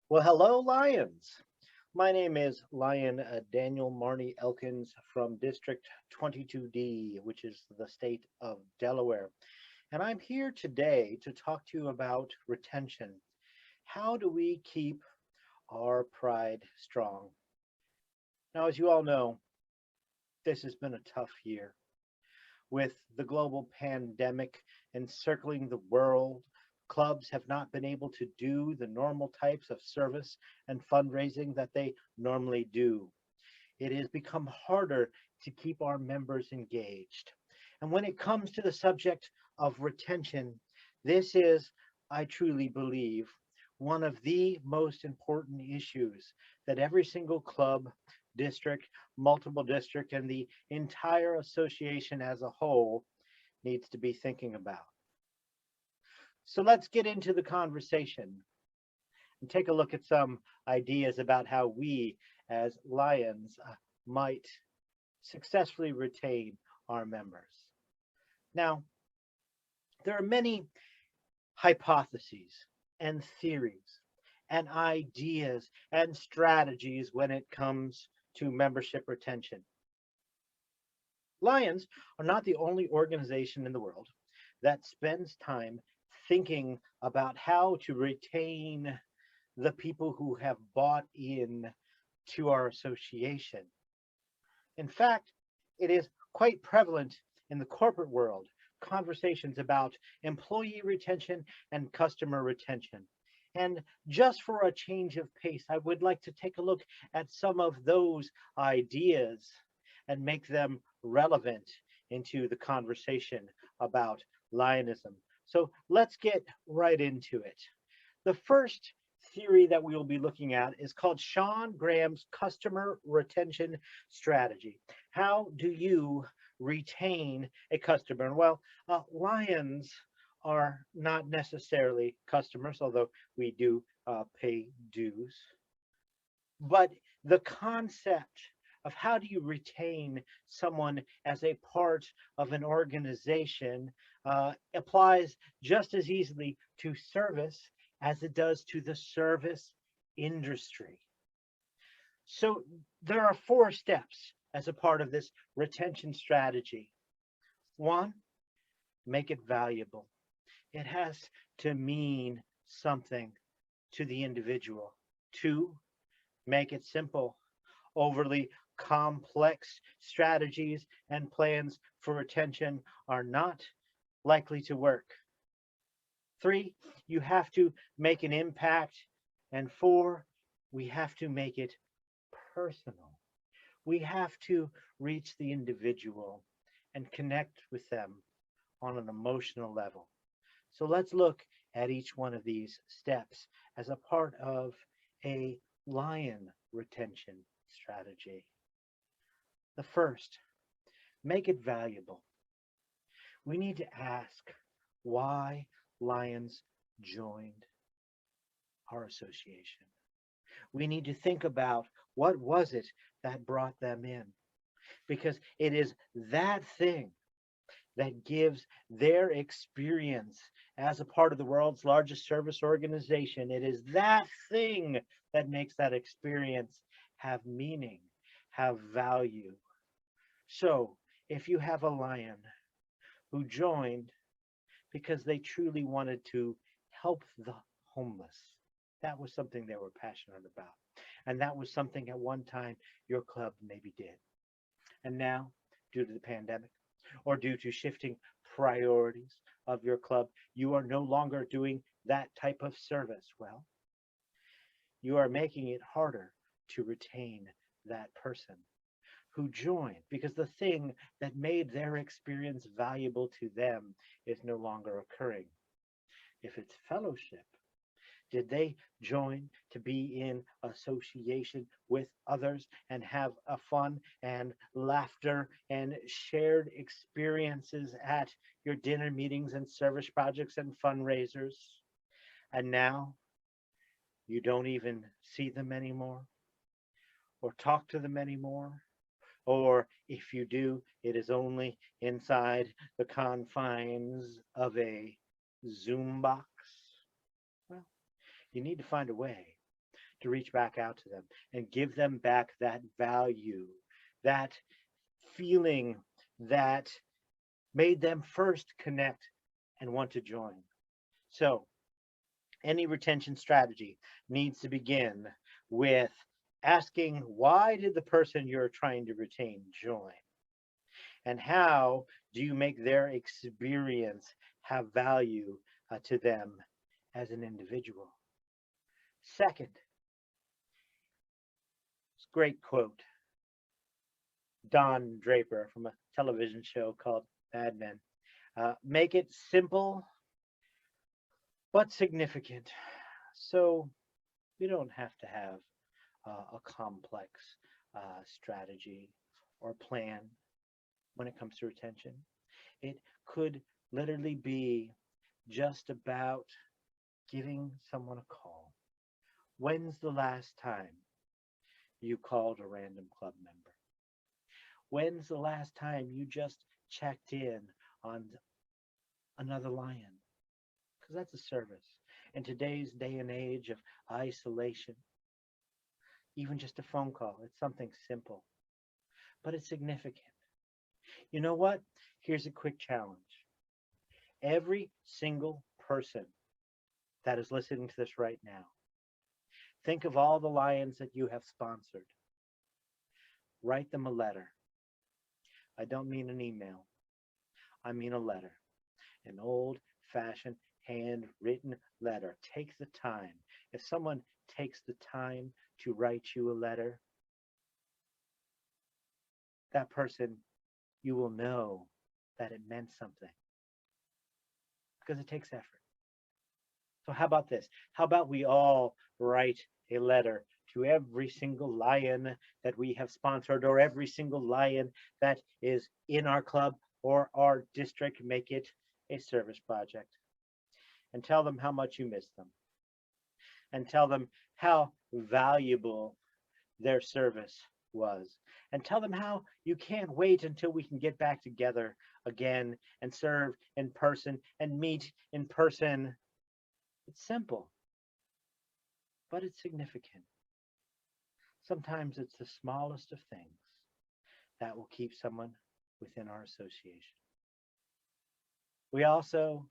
Well, hello, Lions. My name is Lion Daniel Marney Elkins from District 22D, which is the state of Delaware. And I'm here today to talk to you about retention. How do we keep our pride strong? Now, as you all know, this has been a tough year. With the global pandemic encircling the world, clubs have not been able to do the normal types of service and fundraising that they normally do. It has become harder to keep our members engaged. And when it comes to the subject of retention, this is, I truly believe, one of the most important issues that every single club, district, multiple district, and the entire association as a whole needs to be thinking about. So let's get into the conversation and take a look at some ideas about how we as Lions might successfully retain our members. Now, there are many hypotheses and theories and ideas and strategies when it comes to membership retention. Lions are not the only organization in the world that spends time thinking about how to retain the people who have bought in to our association. In fact, it is quite prevalent in the corporate world, conversations about employee retention and customer retention. And just for a change of pace, I would like to take a look at some of those ideas and make them relevant into the conversation about Lionism. So let's get right into it. The first theory that we will be looking at is called Sean Graham's customer retention strategy. How do you retain a customer? Well, Lions are not necessarily customers, although we do pay dues. But the concept of how do you retain someone as a part of an organization applies just as easily to service as it does to the service industry. So there are four steps as a part of this retention strategy. One, make it valuable. It has to mean something to the individual. Two, make it simple. Overly complex strategies and plans for retention are not likely to work. Three, you have to make an impact. And four, we have to make it personal. We have to reach the individual and connect with them on an emotional level. So let's look at each one of these steps as a part of a lion retention strategy. The first, make it valuable. We need to ask why lions joined our association. We need to think about what was it that brought them in, because it is that thing that gives their experience as a part of the world's largest service organization. It is that thing that makes that experience have meaning, have value. So if you have a lion who joined because they truly wanted to help the homeless, that was something they were passionate about. And that was something at one time your club maybe did. And now, due to the pandemic or due to shifting priorities of your club, you are no longer doing that type of service. Well, you are making it harder to retain that person who joined because the thing that made their experience valuable to them is no longer occurring. If it's fellowship, did they join to be in association with others and have a fun and laughter and shared experiences at your dinner meetings and service projects and fundraisers? And now you don't even see them anymore or talk to them anymore. Or if you do, it is only inside the confines of a Zoom box. Well, you need to find a way to reach back out to them and give them back that value, that feeling that made them first connect and want to join. So, any retention strategy needs to begin with asking, why did the person you're trying to retain join? And how do you make their experience have value to them as an individual? Second, great quote, Don Draper from a television show called Mad Men. Make it simple but significant. So we don't have to have a complex strategy or plan when it comes to retention. It could literally be just about giving someone a call. When's the last time you called a random club member? When's the last time you just checked in on another lion? Because that's a service. In today's day and age of isolation, even just a phone call, it's something simple, but it's significant. You know what? Here's a quick challenge. Every single person that is listening to this right now, think of all the lions that you have sponsored. Write them a letter. I don't mean an email. I mean a letter. An old-fashioned handwritten letter. Take the time. If someone takes the time to write you a letter, that person, you will know that it meant something because it takes effort. So how about this? How about we all write a letter to every single lion that we have sponsored, or every single lion that is in our club or our district? Make it a service project and tell them how much you miss them, and tell them how valuable their service was, and tell them how you can't wait until we can get back together again and serve in person and meet in person. It's simple, but it's significant. Sometimes it's the smallest of things that will keep someone within our association. We also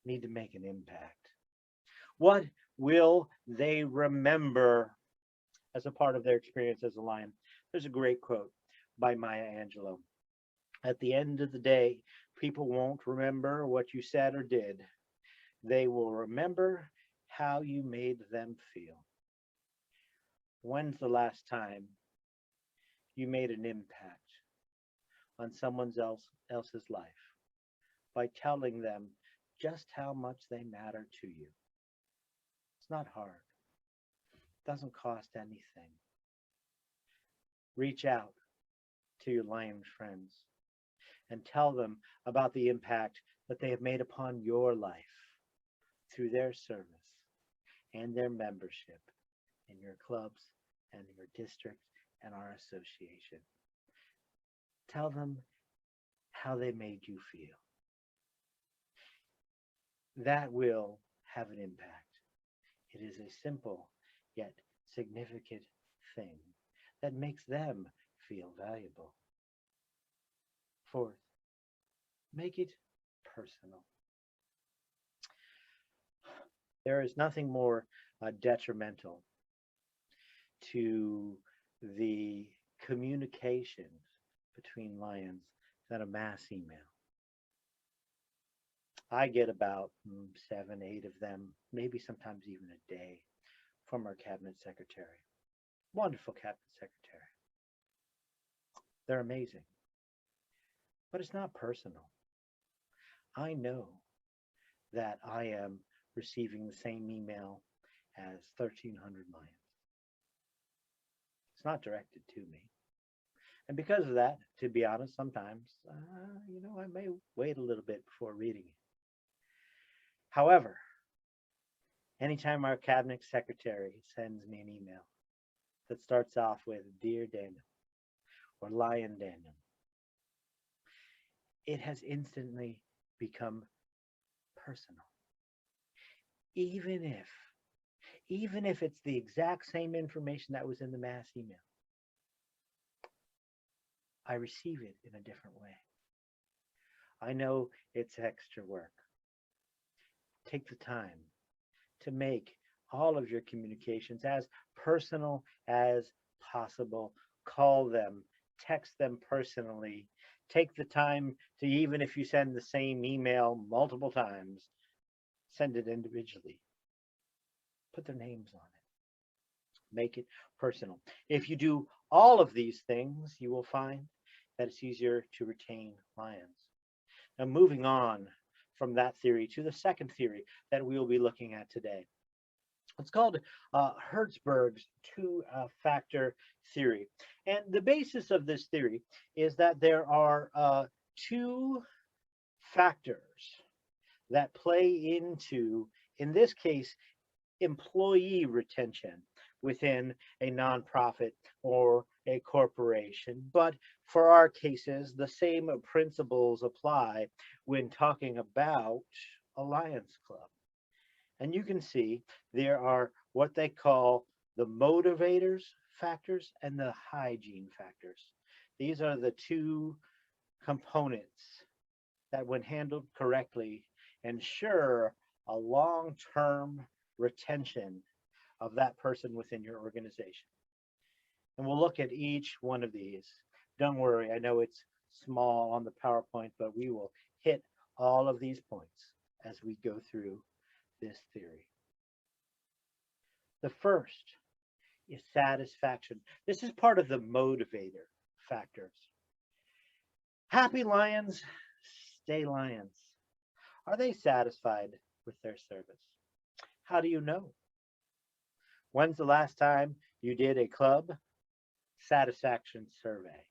need to make an impact. What will they remember as a part of their experience as a lion? There's a great quote by Maya Angelou. At the end of the day, people won't remember what you said or did. They will remember how you made them feel. When's the last time you made an impact on someone else's life by telling them just how much they matter to you? It's not hard. It doesn't cost anything. Reach out to your lion friends and tell them about the impact that they have made upon your life through their service and their membership in your clubs and your district and our association. Tell them how they made you feel. That will have an impact. It is a simple yet significant thing that makes them feel valuable. Fourth, make it personal. There is nothing more detrimental to the communications between lions than a mass email. I get about 7, 8 of them, maybe sometimes even a day, from our cabinet secretary. Wonderful cabinet secretary. They're amazing. But it's not personal. I know that I am receiving the same email as 1,300 lions. It's not directed to me. And because of that, to be honest, sometimes, I may wait a little bit before reading it. However, anytime our cabinet secretary sends me an email that starts off with Dear Daniel or Lion Daniel, it has instantly become personal. Even even if it's the exact same information that was in the mass email. I receive it in a different way. I know it's extra work. Take the time to make all of your communications as personal as possible. Call them, text them personally. Take the time to, even if you send the same email multiple times, send it individually. Put their names on it. Make it personal. If you do all of these things, you will find that it's easier to retain lions. Now, moving on from that theory to the second theory that we will be looking at today. It's called Hertzberg's two-factor theory. And the basis of this theory is that there are two factors that play into, in this case, employee retention within a nonprofit or a corporation. But for our cases, the same principles apply when talking about a Lions Club. And you can see there are what they call the motivators factors and the hygiene factors. These are the two components that, when handled correctly, ensure a long-term retention of that person within your organization. And we'll look at each one of these. Don't worry, I know it's small on the PowerPoint, but we will hit all of these points as we go through this theory. The first is satisfaction. This is part of the motivator factors. Happy lions stay lions. Are they satisfied with their service? How do you know? When's the last time you did a club satisfaction survey?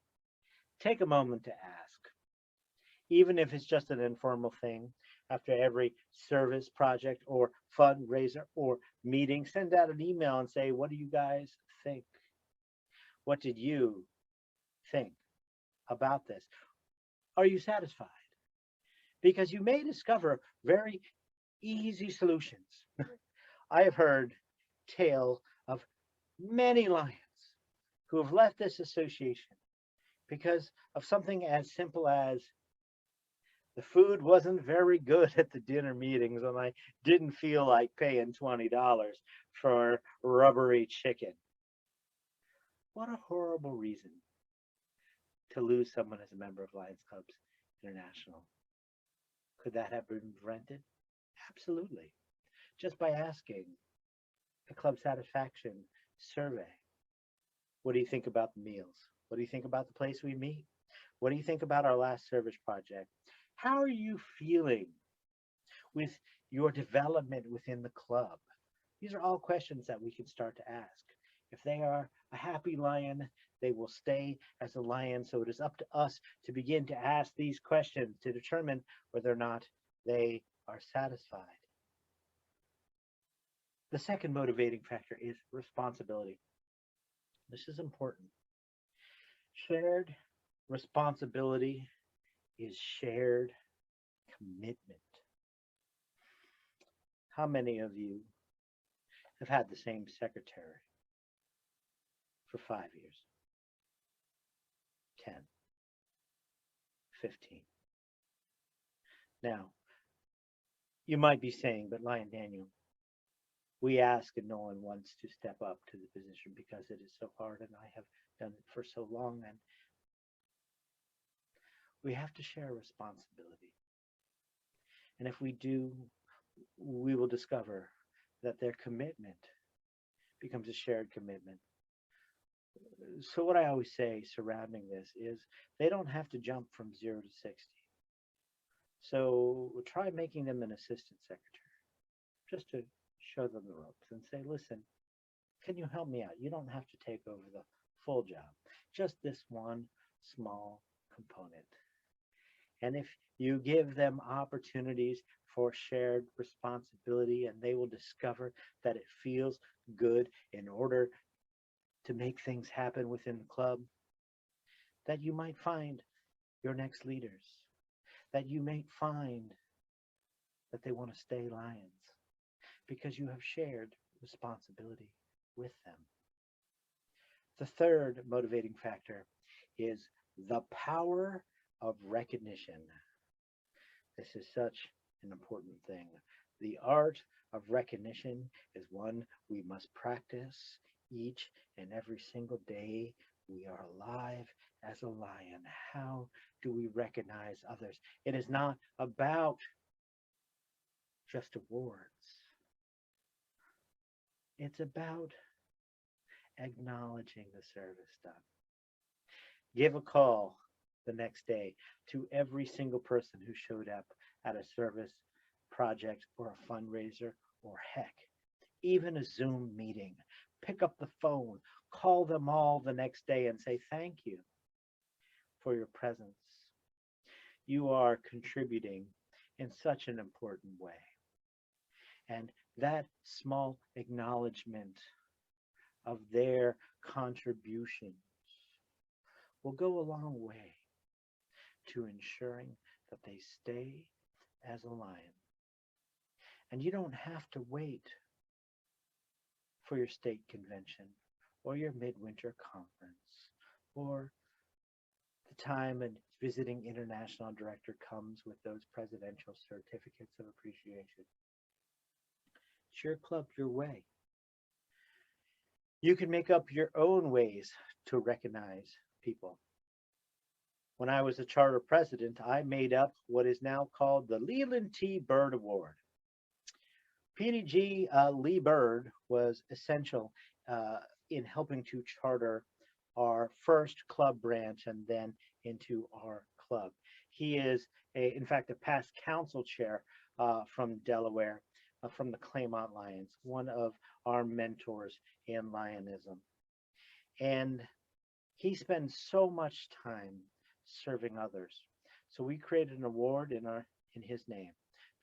Take a moment to ask. Even if it's just an informal thing, after every service project or fundraiser or meeting, send out an email and say, what do you guys think? What did you think about this? Are you satisfied? Because you may discover very easy solutions. I have heard tale of many lions who have left this association because of something as simple as the food wasn't very good at the dinner meetings and I didn't feel like paying $20 for rubbery chicken. What a horrible reason to lose someone as a member of Lions Clubs International. Could that have been prevented? Absolutely. Just by asking a club satisfaction survey. What do you think about the meals? What do you think about the place we meet? What do you think about our last service project? How are you feeling with your development within the club? These are all questions that we can start to ask. If they are a happy lion, they will stay as a lion. So it is up to us to begin to ask these questions to determine whether or not they are satisfied. The second motivating factor is responsibility. This is important. Shared responsibility is shared commitment. How many of you have had the same secretary for 5 years, 10, 15? Now, you might be saying, but Lion Daniel, we ask and no one wants to step up to the position because it is so hard and I have done it for so long, and we have to share responsibility. And if we do, we will discover that their commitment becomes a shared commitment. So what I always say surrounding this is they don't have to jump from 0 to 60. So try making them an assistant secretary just to show them the ropes and say, listen, can you help me out? You don't have to take over the full job, just this one small component. And if you give them opportunities for shared responsibility, and they will discover that it feels good in order to make things happen within the club, that you might find your next leaders, that you may find that they want to stay lions because you have shared responsibility with them. The third motivating factor is the power of recognition. This is such an important thing. The art of recognition is one we must practice each and every single day we are alive as a lion. How do we recognize others? It is not about just awards, it's about acknowledging the service done. Give a call the next day to every single person who showed up at a service project or a fundraiser or heck, even a Zoom meeting. Pick up the phone, call them all the next day and say thank you for your presence. You are contributing in such an important way. And that small acknowledgement of their contributions will go a long way to ensuring that they stay as a lion. And you don't have to wait for your state convention or your midwinter conference or the time a visiting international director comes with those presidential certificates of appreciation. It's your club, your way. You can make up your own ways to recognize people. When I was a charter president, I made up what is now called the Leland T. Bird Award. PDG Lee Bird was essential in helping to charter our first club branch and then into our club. He is, in fact, a past council chair from Delaware, from the Claymont Lions, one of our mentors in Lionism. And he spends so much time serving others. So we created an award in his name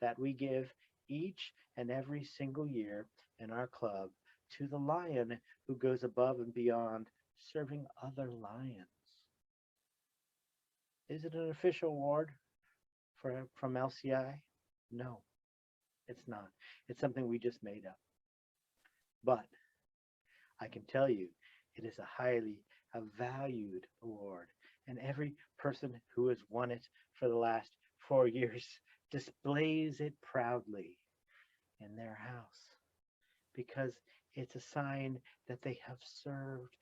that we give each and every single year in our club to the lion who goes above and beyond serving other lions. Is it an official award from LCI? No, it's not. It's something we just made up. But I can tell you, it is a highly valued award, and every person who has won it for the last 4 years displays it proudly in their house because it's a sign that they have served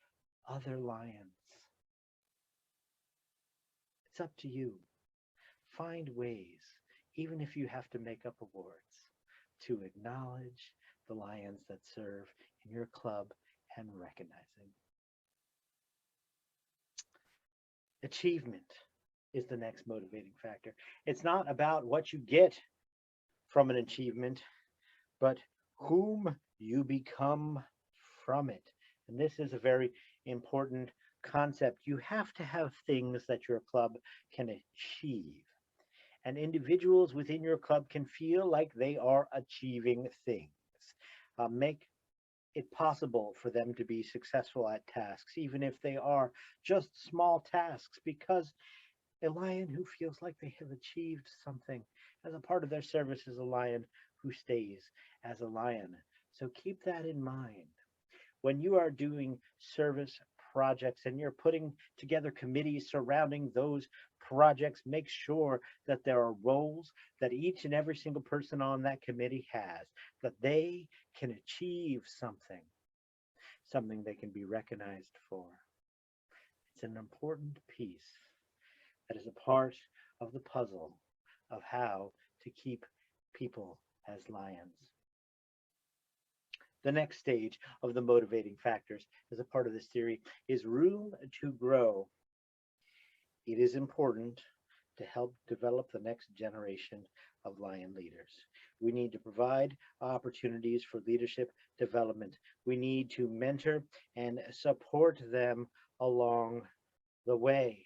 other lions. It's up to you. Find ways, even if you have to make up awards, to acknowledge the lions that serve in your club and recognizing. Achievement is the next motivating factor. It's not about what you get from an achievement, but whom you become from it. And this is a very important concept. You have to have things that your club can achieve. And individuals within your club can feel like they are achieving things. Make it possible for them to be successful at tasks, even if they are just small tasks, because a lion who feels like they have achieved something as a part of their service is a lion who stays as a lion. So keep that in mind. When you are doing service projects and you're putting together committees surrounding those projects, make sure that there are roles that each and every single person on that committee has, that they can achieve something they can be recognized for. It's an important piece that is a part of the puzzle of how to keep people as lions. The next stage of the motivating factors as a part of this theory is room to grow. It is important to help develop the next generation of lion leaders. We need to provide opportunities for leadership development. We need to mentor and support them along the way.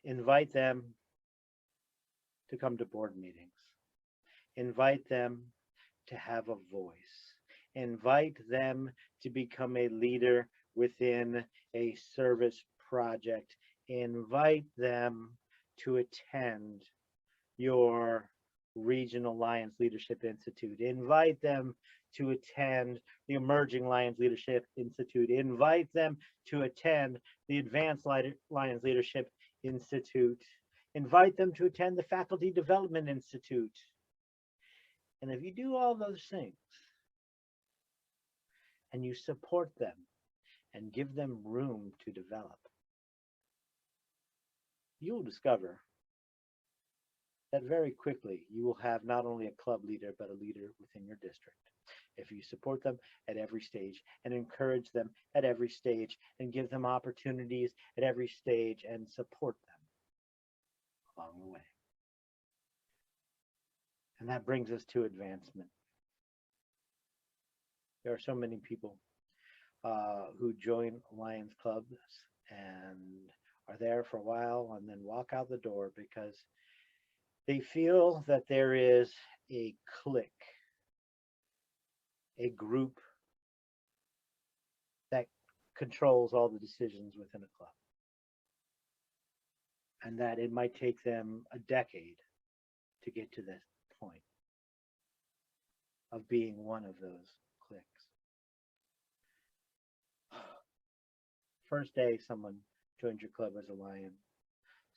Invite them to come to board meetings. Invite them to have a voice. Invite them to become a leader within a service project. Invite them to attend your Regional Lions Leadership Institute. Invite them to attend the Emerging Lions Leadership Institute. Invite them to attend the Advanced Lions Leadership Institute. Invite them to attend the Faculty Development Institute. And if you do all those things and you support them and give them room to develop, you will discover that very quickly you will have not only a club leader, but a leader within your district. If you support them at every stage and encourage them at every stage and give them opportunities at every stage and support them along the way. And that brings us to advancement. There are so many people who join Lions clubs and are there for a while and then walk out the door because they feel that there is a clique, a group that controls all the decisions within a club. And that it might take them a decade to get to this point of being one of those cliques. First day someone joins your club as a lion,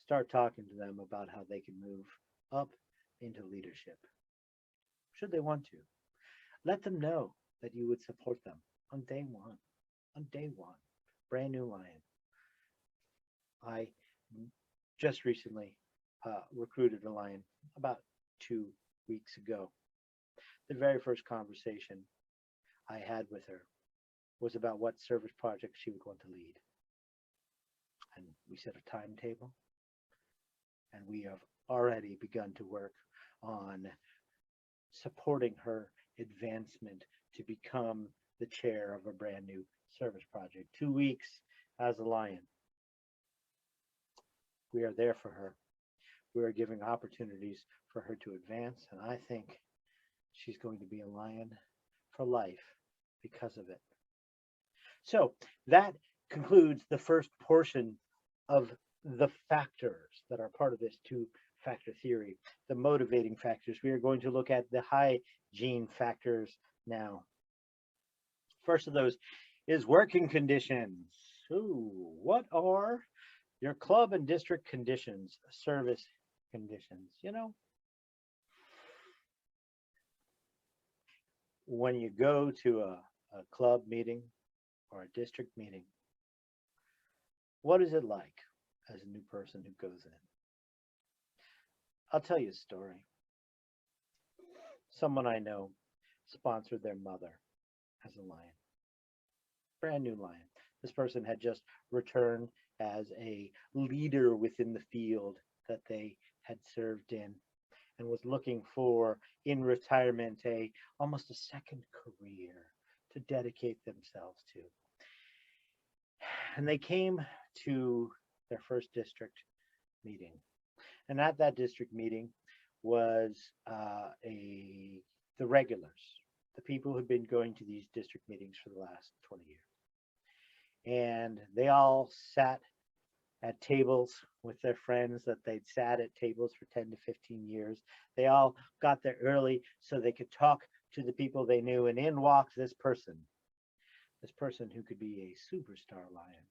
start talking to them about how they can move up into leadership, should they want to. Let them know that you would support them on day one. On day one, brand new lion. I just recently recruited a lion about 2 weeks ago. The very first conversation I had with her was about what service project she would want to lead. And we set a timetable, and we have already begun to work on supporting her advancement to become the chair of a brand new service project. 2 weeks as a lion. We are there for her. We are giving opportunities for her to advance, and I think she's going to be a lion for life because of it. So that concludes the first portion of the factors that are part of this two-factor theory, the motivating factors. We are going to look at the hygiene factors now. First of those is working conditions. Ooh, what are your club and district conditions, service conditions? You know, when you go to a club meeting or a district meeting, what is it like as a new person who goes in? I'll tell you a story. Someone I know sponsored their mother as a lion, brand new lion. This person had just returned as a leader within the field that they had served in and was looking for, in retirement, almost a second career to dedicate themselves to. And they came to their first district meeting. And at that district meeting was the regulars, the people who'd been going to these district meetings for the last 20 years. And they all sat at tables with their friends that they'd sat at tables for 10 to 15 years. They all got there early so they could talk to the people they knew. And in walked this person who could be a superstar lion,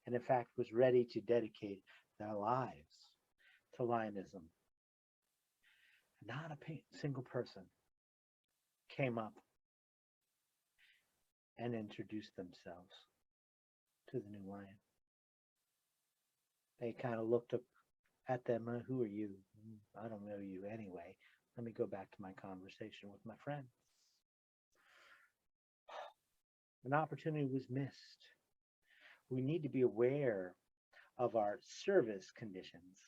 and in fact was ready to dedicate their lives to lionism. Not a single person came up and introduced themselves to the new lion. They kind of looked up at them. Who are you? I don't know you anyway. Let me go back to my conversation with my friend. An opportunity was missed. We need to be aware of our service conditions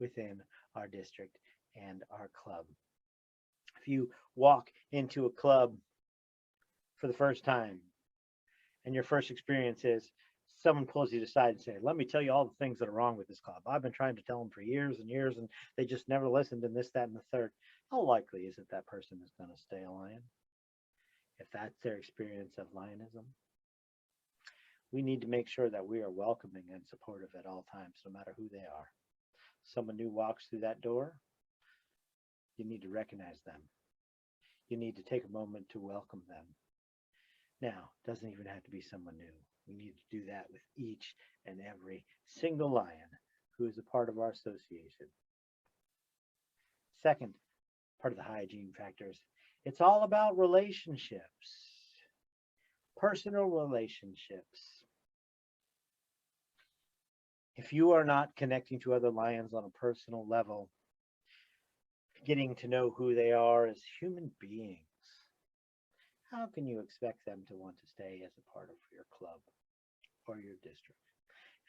within our district and our club. If you walk into a club for the first time and your first experience is someone pulls you aside and says, let me tell you all the things that are wrong with this club. I've been trying to tell them for years and years, and they just never listened, and this, that, and the third. How likely is it that person is going to stay a lion if that's their experience of lionism? We need to make sure that we are welcoming and supportive at all times, no matter who they are. Someone new walks through that door, You need to recognize them. You need to take a moment to welcome them. Now, it doesn't even have to be someone new. We need to do that with each and every single lion who is a part of our association. Second, part of the hygiene factors, it's all about relationships, personal relationships. If you are not connecting to other lions on a personal level, getting to know who they are as human beings, how can you expect them to want to stay as a part of your club or your district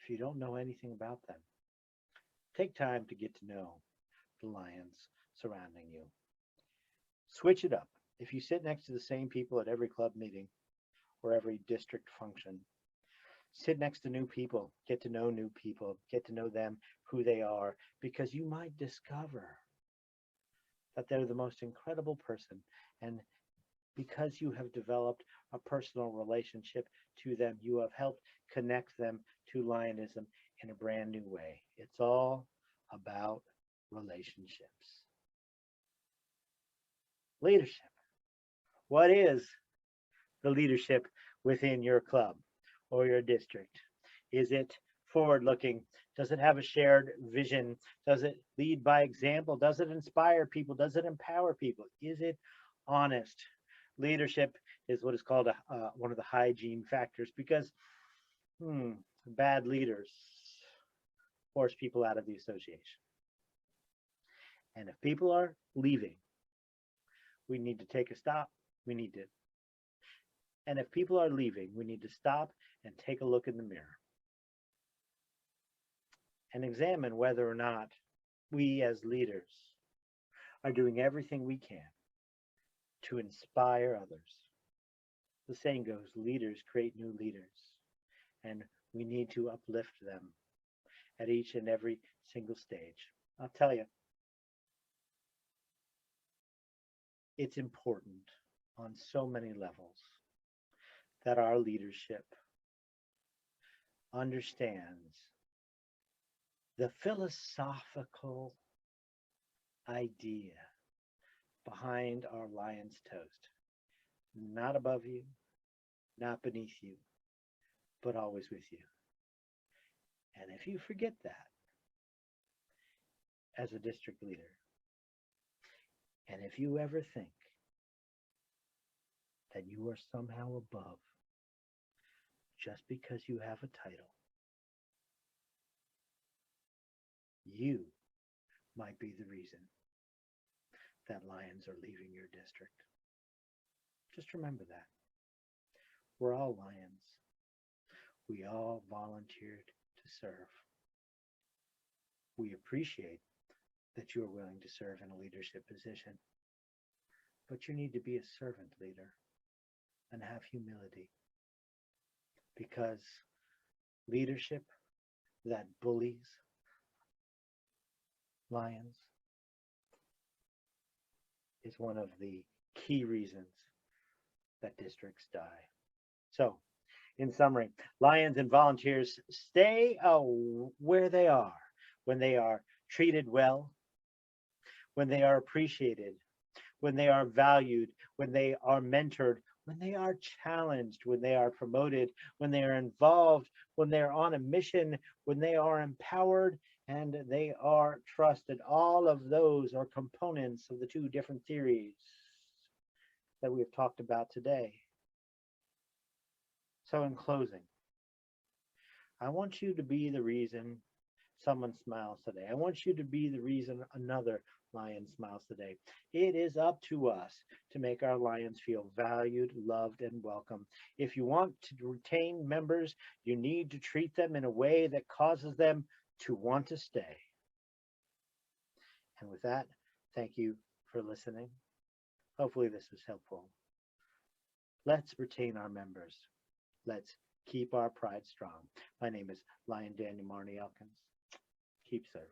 if you don't know anything about them? Take time to get to know the lions surrounding you. Switch it up. If you sit next to the same people at every club meeting or every district function, sit next to new people, get to know new people, get to know them, who they are, because you might discover that they're the most incredible person. And because you have developed a personal relationship to them, you have helped connect them to Lionism in a brand new way. It's all about relationships. Leadership. What is the leadership within your club or your district? Is it forward looking? Does it have a shared vision? Does it lead by example? Does it inspire people? Does it empower people? Is it honest? Leadership is what is called one of the hygiene factors, because bad leaders force people out of the association. And if people are leaving, we need to take a stop. And if people are leaving, we need to stop and take a look in the mirror and examine whether or not we as leaders are doing everything we can to inspire others. The saying goes, leaders create new leaders, and we need to uplift them at each and every single stage. I'll tell you, it's important on so many levels that our leadership understands the philosophical idea behind our lion's toast. Not above you, not beneath you, but always with you. And if you forget that as a district leader, and if you ever think that you are somehow above just because you have a title, you might be the reason that lions are leaving your district. Just remember that. We're all lions. We all volunteered to serve. We appreciate that you are willing to serve in a leadership position, but you need to be a servant leader and have humility, because leadership that bullies lions is one of the key reasons that districts die. So, in summary, lions and volunteers stay where they are when they are treated well, when they are appreciated, when they are valued, when they are mentored, when they are challenged, when they are promoted, when they are involved, when they are on a mission, when they are empowered, and they are trusted. All of those are components of the two different theories that we have talked about today. So in closing, I want you to be the reason someone smiles today. I want you to be the reason another lion smiles today. It is up to us to make our lions feel valued, loved, and welcome. If you want to retain members, you need to treat them in a way that causes them to want to stay. And with that, thank you for listening. Hopefully this was helpful. Let's retain our members. Let's keep our pride strong. My name is Lion Daniel Marney Elkins. Keep serving.